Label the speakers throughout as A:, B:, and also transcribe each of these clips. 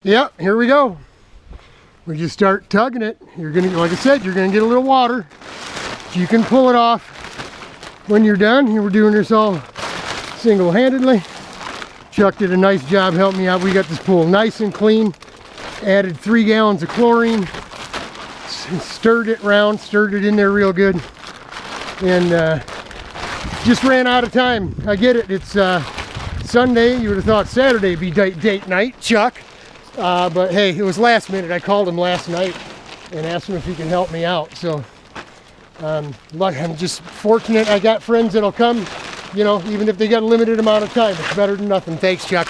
A: Yep, here we go. We just start tugging it. You're gonna, like I said, you're gonna get a little water. You can pull it off when you're done. You were doing this all single-handedly. Chuck did a nice job helping me out. We got this pool nice and clean. Added 3 gallons of chlorine. Stirred it around, stirred it in there real good. And just ran out of time. I get it, it's Sunday. You would have thought Saturday would be date night, Chuck. But hey, it was last minute. I called him last night and asked him if he can help me out. So I'm just fortunate I got friends that'll come, you know, even if they got a limited amount of time. It's better than nothing. Thanks, Chuck.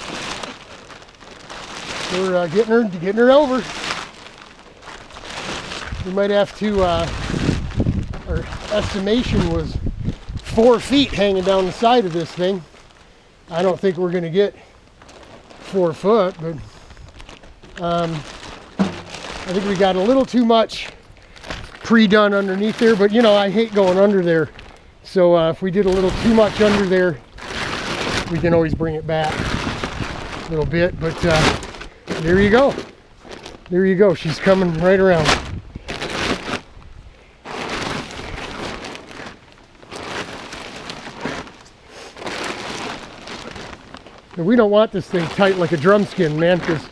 A: We're getting her over. We might have to, our estimation was 4 feet hanging down the side of this thing. I don't think we're going to get 4 foot, but I think we got a little too much pre-done underneath there, but you know, I hate going under there. So if we did a little too much under there, we can always bring it back a little bit, but there you go. There you go. She's coming right around. And we don't want this thing tight like a drum skin, man, because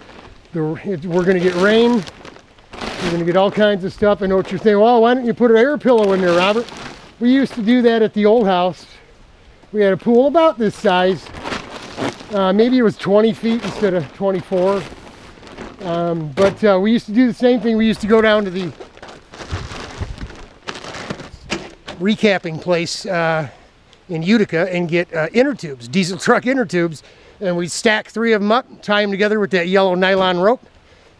A: we're going to get rain. We're going to get all kinds of stuff. I know what you're saying. Well, why don't you put an air pillow in there, Robert? We used to do that at the old house. We had a pool about this size. Maybe it was 20 feet instead of 24. But we used to do the same thing. We used to go down to the recapping place in Utica and get inner tubes, diesel truck inner tubes. And we'd stack 3 of them up, tie them together with that yellow nylon rope,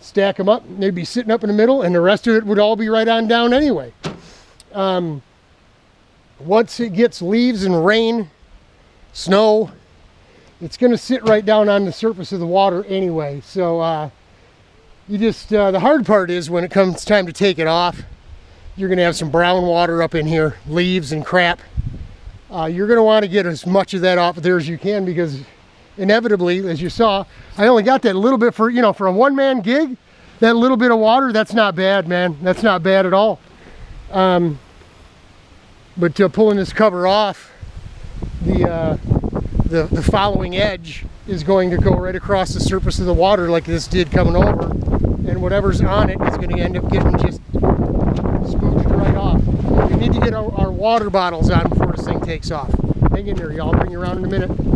A: stack them up, and they'd be sitting up in the middle, and the rest of it would all be right on down anyway. Once it gets leaves and rain, snow, it's going to sit right down on the surface of the water anyway. So you just, the hard part is when it comes time to take it off, you're going to have some brown water up in here, leaves and crap. You're going to want to get as much of that off of there as you can, because inevitably, as you saw, I only got that little bit for, you know, for a one-man gig. That little bit of water, that's not bad, man. That's not bad at all. But pulling this cover off, the following edge is going to go right across the surface of the water like this did coming over, and whatever's on it is going to end up getting just smooched right off. We need to get our water bottles on before this thing takes off. Hang in there, y'all. I'll bring you around in a minute.